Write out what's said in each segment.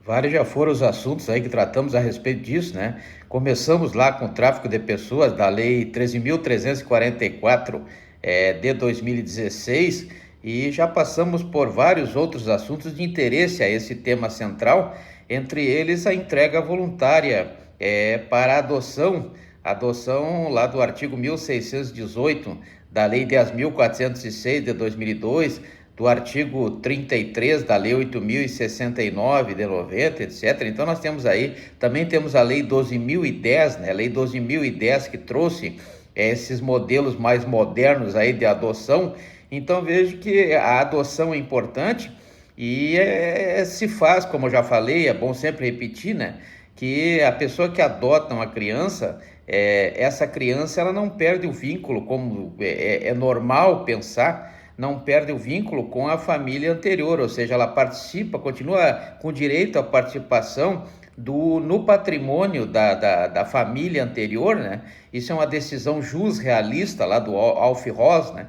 Vários já foram os assuntos aí que tratamos a respeito disso, né? Começamos lá com o tráfico de pessoas da Lei 13.344 de 2016 e já passamos por vários outros assuntos de interesse a esse tema central, entre eles a entrega voluntária para adoção lá do artigo 1618 da Lei 10.406 de 2002, do artigo 33 da Lei 8.069 de 90, etc. Então nós temos aí, também temos a Lei 12.010, né? A Lei 12.010 que trouxe esses modelos mais modernos aí de adoção. Então vejo que a adoção é importante e se faz, como eu já falei, é bom sempre repetir, né? Que a pessoa que adota uma criança, essa criança ela não perde o vínculo, como é normal pensar, não perde o vínculo com a família anterior, ou seja, ela participa, continua com direito à participação no patrimônio da família anterior, né? Isso é uma decisão jus-realista lá do Alf Ross, né?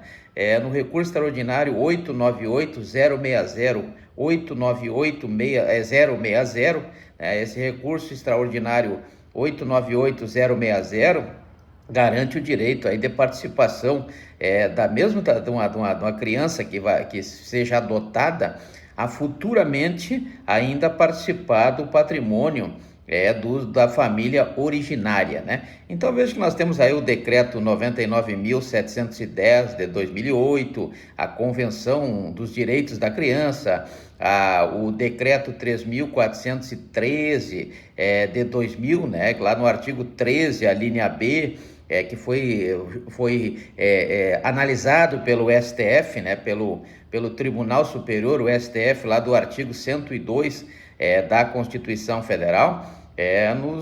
No recurso extraordinário 898.060, 898.060, né? Esse recurso extraordinário 898.060 garante o direito aí de participação de uma criança que seja adotada a futuramente ainda participar do patrimônio da família originária, né? Então veja que nós temos aí o decreto 99.710 de 2008, a Convenção dos Direitos da Criança, o decreto 3.413 de 2000, né? Lá no artigo 13, a linha B, que foi analisado pelo STF, né, pelo Tribunal Superior, o STF, lá do artigo 102 da Constituição Federal,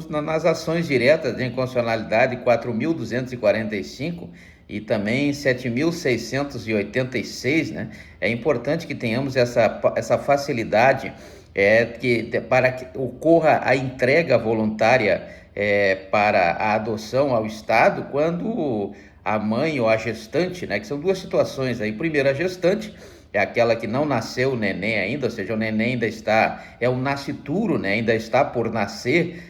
nas ações diretas de inconstitucionalidade 4.245 e também 7.686, né? É importante que tenhamos essa facilidade para que ocorra a entrega voluntária para a adoção ao Estado quando a mãe ou a gestante, né, que são duas situações aí. Primeiro, a gestante é aquela que não nasceu o neném ainda, ou seja, o neném ainda está, é um nascituro, né, ainda está por nascer,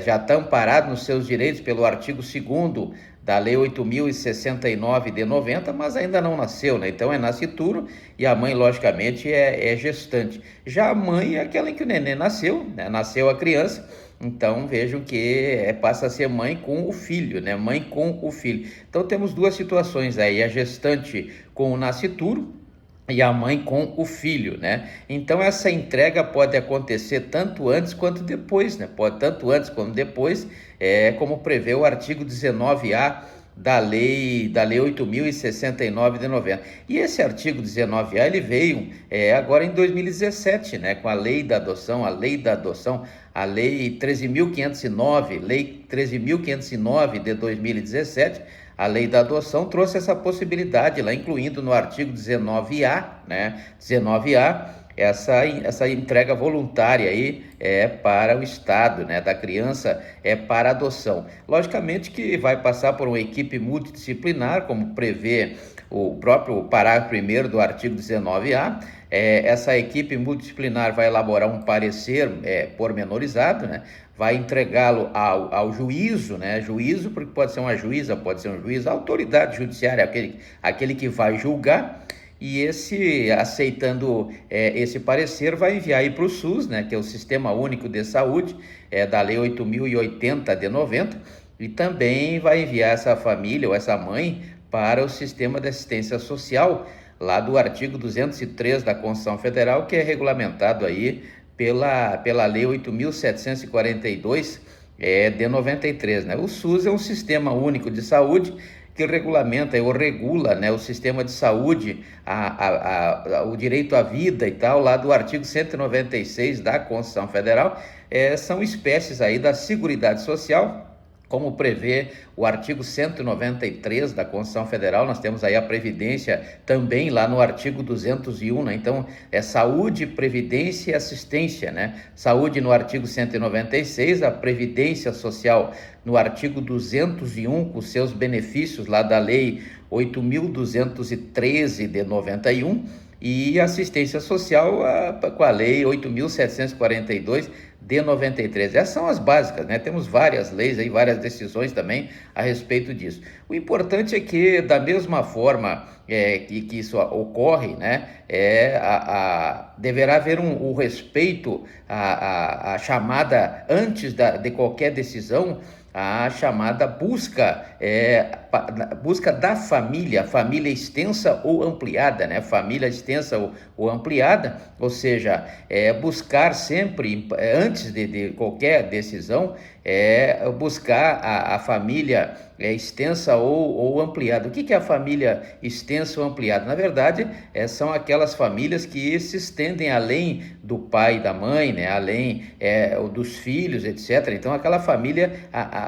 já está amparado nos seus direitos pelo artigo 2º da Lei 8.069 de 90, mas ainda não nasceu, né? Então é nascituro e a mãe, logicamente, é gestante. Já a mãe é aquela em que o neném nasceu, né? Nasceu a criança. Então vejam que passa a ser mãe com o filho, né? Mãe com o filho. Então temos duas situações aí, a gestante com o nascituro e a mãe com o filho, né? Então essa entrega pode acontecer tanto antes quanto depois, né? Pode tanto antes quanto depois, como prevê o artigo 19A da lei 8.069 de 90. E esse artigo 19A, ele veio agora em 2017, né, com a lei da adoção, a lei 13.509 de 2017, a lei da adoção trouxe essa possibilidade lá, incluindo no artigo 19A, né, 19A, essa entrega voluntária aí para o Estado, né, da criança para adoção. Logicamente que vai passar por uma equipe multidisciplinar, como prevê o próprio parágrafo 1º do artigo 19A. Essa equipe multidisciplinar vai elaborar um parecer pormenorizado, né, vai entregá-lo ao juízo, né? Juízo, porque pode ser uma juíza, pode ser um juiz, a autoridade judiciária, aquele que vai julgar. E aceitando esse parecer, vai enviar aí para o SUS, né, que é o Sistema Único de Saúde, da Lei 8.080 de 90, e também vai enviar essa família ou essa mãe para o Sistema de Assistência Social, lá do artigo 203 da Constituição Federal, que é regulamentado aí pela Lei 8.742 de 93, né? O SUS é um Sistema Único de Saúde que regulamenta ou regula, né, o sistema de saúde, o direito à vida e tal, lá do artigo 196 da Constituição Federal. São espécies aí da Seguridade Social, como prevê o artigo 193 da Constituição Federal. Nós temos aí a Previdência também lá no artigo 201, né? Então, saúde, previdência e assistência, né? Saúde no artigo 196, a Previdência Social no artigo 201, com seus benefícios lá da Lei 8.213 de 91, e assistência social com a Lei 8.742 de 93. Essas são as básicas, né? Temos várias leis aí, várias decisões também a respeito disso. O importante é que, da mesma forma que isso ocorre, né, deverá haver o respeito à chamada, antes de qualquer decisão, a chamada busca da família extensa ou ampliada, né? Família extensa ou ampliada, ou seja, buscar sempre, antes de qualquer decisão, buscar a família extensa ou ampliada. O que é a família extensa ou ampliada? Na verdade, são aquelas famílias que se estendem além do pai e da mãe, né? Além dos filhos, etc. Então, aquela família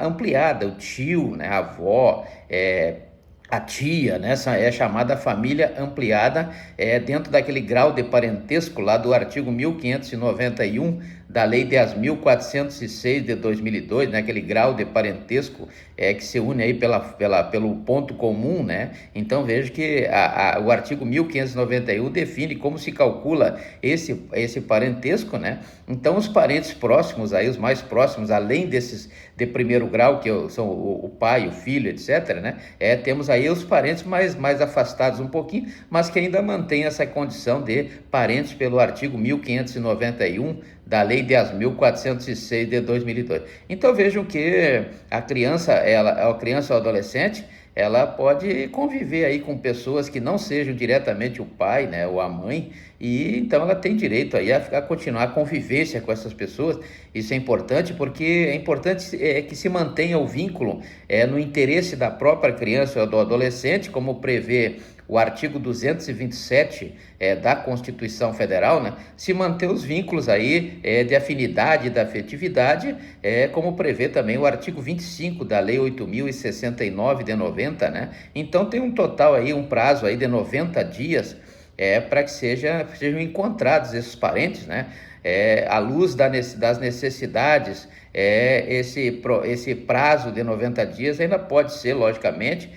ampliada, o tio, né? A avó, a tia, né? Essa é chamada família ampliada, dentro daquele grau de parentesco lá do artigo 1591 da Lei 10.406 de 2002, né? Aquele grau de parentesco que se une aí pelo ponto comum, né? Então veja que o artigo 1591 define como se calcula esse parentesco, né? Então os parentes próximos aí, os mais próximos, além desses de primeiro grau, que são o pai, o filho, etc., né? Temos aí os parentes mais afastados um pouquinho, mas que ainda mantém essa condição de parentes pelo artigo 1591 da Lei 10.406 de 2002. Então vejam que a criança ou adolescente, ela pode conviver aí com pessoas que não sejam diretamente o pai, né, ou a mãe, e então ela tem direito aí a continuar a convivência com essas pessoas. Isso é importante, porque é importante que se mantenha o vínculo no interesse da própria criança ou do adolescente, como prevê o artigo 227 da Constituição Federal, né? Se manter os vínculos aí de afinidade e da afetividade, como prevê também o artigo 25 da Lei 8.069 de 90, né? Então tem um total aí, um prazo aí de 90 dias para que sejam encontrados esses parentes, né? À luz das necessidades, esse prazo de 90 dias ainda pode ser, logicamente,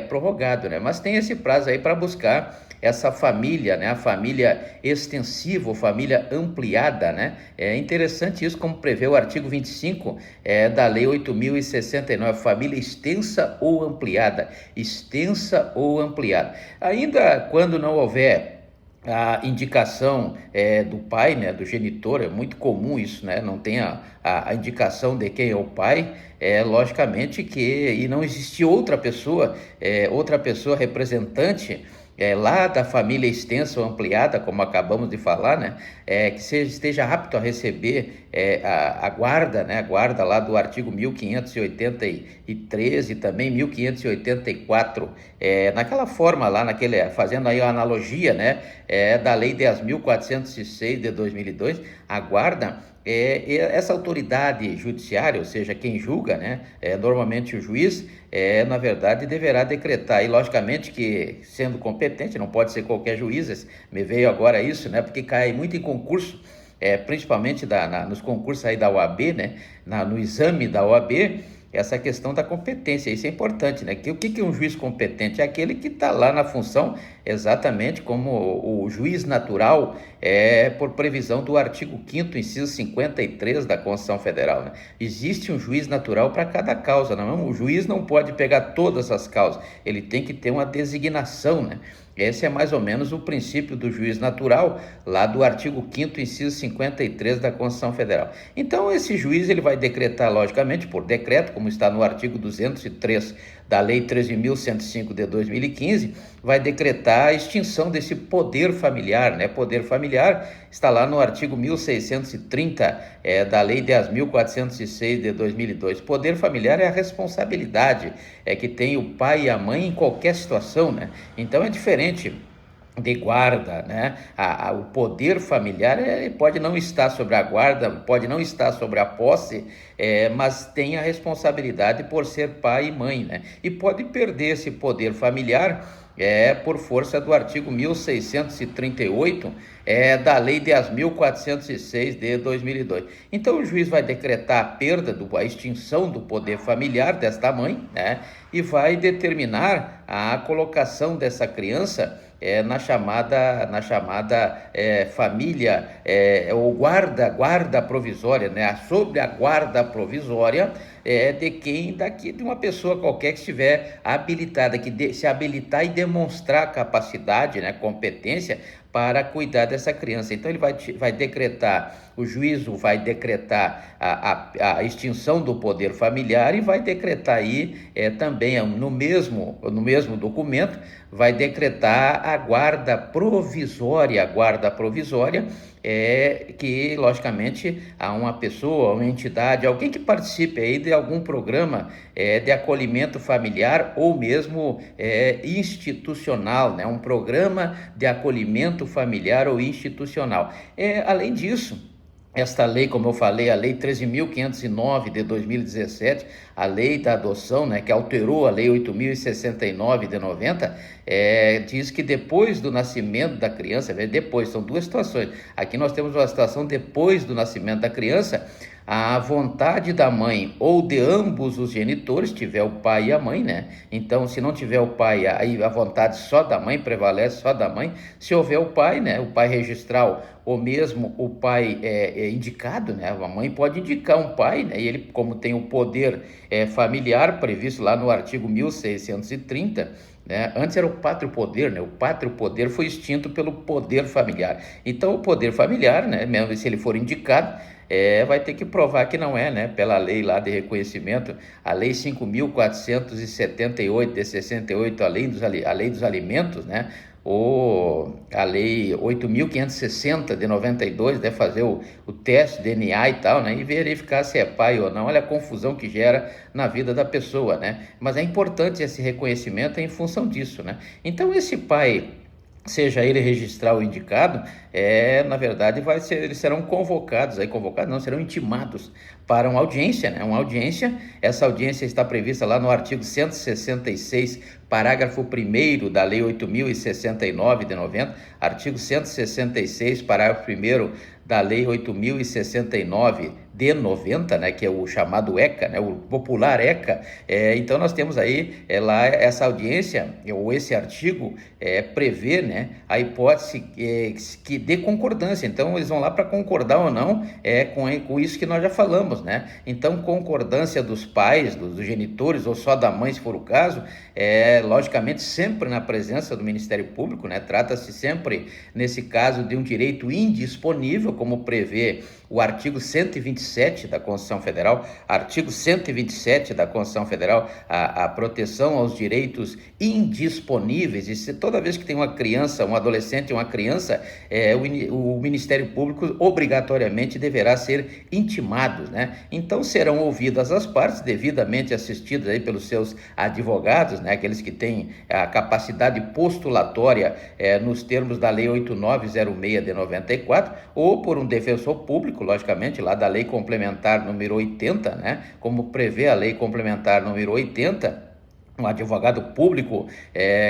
prorrogado, né? Mas tem esse prazo aí para buscar essa família, né? A família extensiva, ou família ampliada, né? É interessante isso, como prevê o artigo 25 da Lei 8.069, família extensa ou ampliada, Ainda quando não houver a indicação do pai, né, do genitor, é muito comum isso, né? Não tem a indicação de quem é o pai, logicamente e não existe outra pessoa representante lá da família extensa ou ampliada, como acabamos de falar, né, que esteja apto a receber a guarda, né, a guarda lá do artigo 1583 e também 1584, naquela forma lá, fazendo aí a analogia, né, da Lei 10.406 de 2002, a guarda essa autoridade judiciária, ou seja, quem julga, né, normalmente o juiz, na verdade, deverá decretar, e logicamente que, sendo competente, não pode ser qualquer juiz, me veio agora isso, né, porque cai muito em concurso, principalmente nos concursos aí da OAB, né, no exame da OAB, essa questão da competência. Isso é importante, né? O que é um juiz competente? É aquele que está lá na função, exatamente como o juiz natural, por previsão do artigo 5º, inciso 53 da Constituição Federal, né? Existe um juiz natural para cada causa, não? O juiz não pode pegar todas as causas, ele tem que ter uma designação, né? Esse é mais ou menos o princípio do juiz natural, lá do artigo 5º, inciso 53 da Constituição Federal. Então, esse juiz ele vai decretar, logicamente, por decreto, como está no artigo 203 da Lei 13.105 de 2015, vai decretar a extinção desse poder familiar, né? Poder familiar está lá no artigo 1630 da Lei 10.406 de 2002. Poder familiar é a responsabilidade que tem o pai e a mãe em qualquer situação, né? Então é diferente de guarda, né? O poder familiar pode não estar sobre a guarda, pode não estar sobre a posse, mas tem a responsabilidade por ser pai e mãe, né? E pode perder esse poder familiar por força do artigo 1638 da Lei 10.406 de 2002. Então o juiz vai decretar a perda, a extinção do poder familiar desta mãe, né? E vai determinar a colocação dessa criança na chamada família ou guarda provisória, né? Sobre a guarda provisória de uma pessoa qualquer que estiver habilitada, se habilitar e demonstrar capacidade, né, competência para cuidar dessa criança. Então ele vai decretar, o juízo vai decretar a extinção do poder familiar e vai decretar aí também no mesmo documento, vai decretar a guarda provisória, que logicamente há uma pessoa, uma entidade, alguém que participe aí de algum programa de acolhimento familiar ou mesmo institucional, né? Um programa de acolhimento familiar ou institucional. Além disso, esta lei, como eu falei, a Lei 13.509 de 2017, a lei da adoção, né, que alterou a Lei 8.069 de 90, diz que depois do nascimento da criança, depois, são duas situações. Aqui nós temos uma situação depois do nascimento da criança, a vontade da mãe ou de ambos os genitores, tiver o pai e a mãe, né? Então, se não tiver o pai, aí a vontade só da mãe, prevalece só da mãe. Se houver o pai, né? O pai registral ou mesmo o pai indicado, né? A mãe pode indicar um pai, né? E ele, como tem o poder familiar previsto lá no artigo 1630, né? Antes era o pátrio poder, né? O pátrio poder foi extinto pelo poder familiar. Então, o poder familiar, né? Mesmo se ele for indicado, vai ter que provar que não é, né? Pela lei lá de reconhecimento, a Lei 5.478 de 68, a lei dos alimentos, né? Ou a Lei 8.560 de 92, deve fazer o teste DNA e tal, né? E verificar se é pai ou não. Olha a confusão que gera na vida da pessoa, né? Mas é importante esse reconhecimento em função disso, né? Então, esse pai, seja ele registrar ou indicado, na verdade eles serão serão intimados para uma audiência, né? Essa audiência está prevista lá no artigo 166, parágrafo 1º da Lei 8.069 de 90, artigo 166, parágrafo 1º da Lei 8.069 de 90, né, que é o chamado ECA, né, o popular ECA. Então nós temos aí lá essa audiência, ou esse artigo prevê, né, a hipótese que dê concordância. Então eles vão lá para concordar ou não com isso que nós já falamos, né? Então, concordância dos pais, dos genitores, ou só da mãe, se for o caso, logicamente sempre na presença do Ministério Público, né? Trata-se sempre, nesse caso, de um direito indisponível, como prevê o artigo 127 da Constituição Federal, a proteção aos direitos indisponíveis. E se toda vez que tem uma criança, um adolescente, uma criança, o Ministério Público obrigatoriamente deverá ser intimado, né? Então serão ouvidas as partes, devidamente assistidas aí pelos seus advogados, né? Aqueles que têm a capacidade postulatória nos termos da Lei 8906 de 94, ou por um defensor público, logicamente, lá da Lei Complementar número 80, né? Como prevê a Lei Complementar número 80, um advogado público,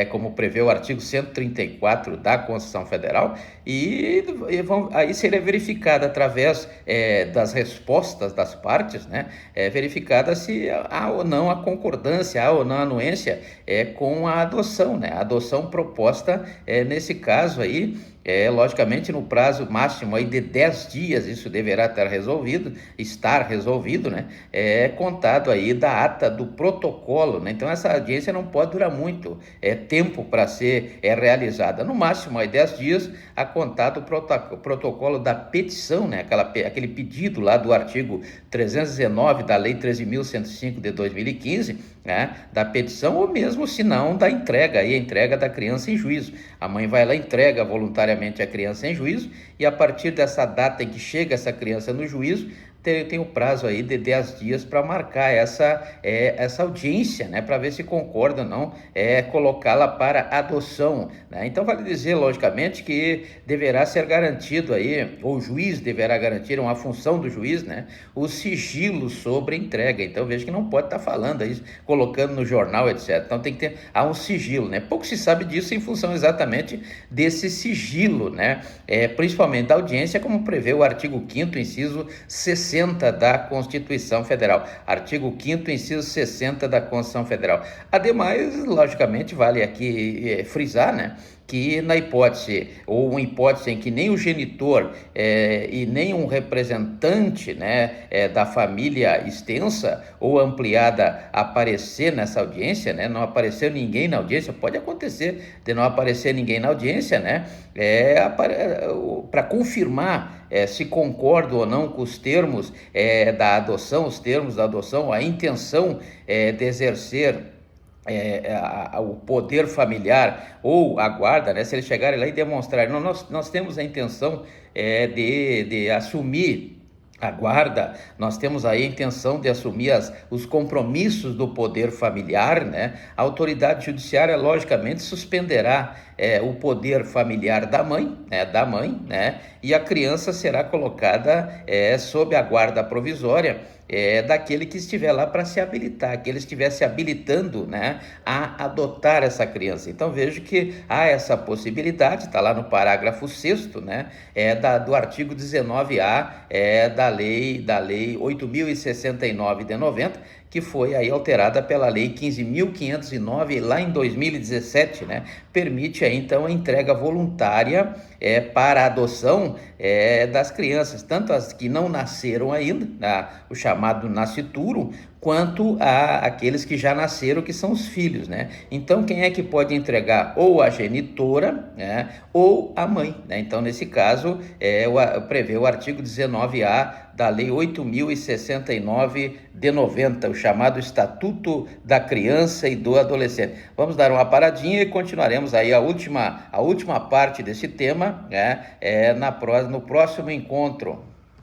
como prevê o artigo 134 da Constituição Federal, e aí seria verificada através das respostas das partes, né? Verificada se há ou não a concordância, há ou não a anuência com a adoção, né? A adoção proposta, nesse caso aí, logicamente no prazo máximo aí de 10 dias, isso deverá estar resolvido, né? Contado aí da ata do protocolo, né? Então essa audiência não pode durar muito tempo para ser realizada, no máximo aí 10 dias, a contar do protocolo da petição, né? Aquele pedido lá do artigo 319 da Lei 13.105 de 2015, né? Da petição, ou mesmo se não da entrega, aí a entrega da criança em juízo. A mãe vai lá, entrega voluntariamente a criança em juízo, e a partir dessa data em que chega essa criança no juízo, tem o prazo aí de 10 dias para marcar essa audiência, né, para ver se concorda ou não, colocá-la para adoção, né? Então vale dizer, logicamente, que deverá ser garantido aí, ou o juiz deverá garantir, uma função do juiz, né, o sigilo sobre a entrega. Então veja que não pode estar falando aí, colocando no jornal, etc. Então tem que ter um sigilo, né? Pouco se sabe disso em função exatamente desse sigilo, né? Principalmente da audiência, como prevê o artigo 5º, inciso 60 da Constituição Federal. Artigo 5º, inciso 60 da Constituição Federal. Ademais, logicamente, vale aqui frisar, né, que na hipótese, ou uma hipótese em que nem o genitor e nem um representante, né, da família extensa ou ampliada aparecer nessa audiência, né, não apareceu ninguém na audiência, pode acontecer de não aparecer ninguém na audiência, né, para confirmar se concordo ou não com os termos da adoção, os termos da adoção, a intenção de exercer o poder familiar ou a guarda, né? Se eles chegarem lá e demonstrarem, nós temos a intenção de assumir a guarda, nós temos aí a intenção de assumir os compromissos do poder familiar, né? A autoridade judiciária, logicamente, suspenderá o poder familiar da mãe, né? E a criança será colocada sob a guarda provisória daquele que estiver lá para se habilitar, que ele estivesse habilitando, né, a adotar essa criança. Então vejo que há essa possibilidade, está lá no parágrafo 6º, né, do artigo 19A da lei 8.069 de 90, que foi aí alterada pela lei 15.509 lá em 2017, né? Permite aí então a entrega voluntária para a adoção das crianças, tanto as que não nasceram ainda, né? O chamado nascituro, quanto aqueles que já nasceram, que são os filhos, né? Então, quem é que pode entregar? Ou a genitora, né? Ou a mãe, né? Então, nesse caso, prevê o artigo 19A da Lei 8.069 de 90, o chamado Estatuto da Criança e do Adolescente. Vamos dar uma paradinha e continuaremos aí a última parte desse tema, né? No próximo encontro.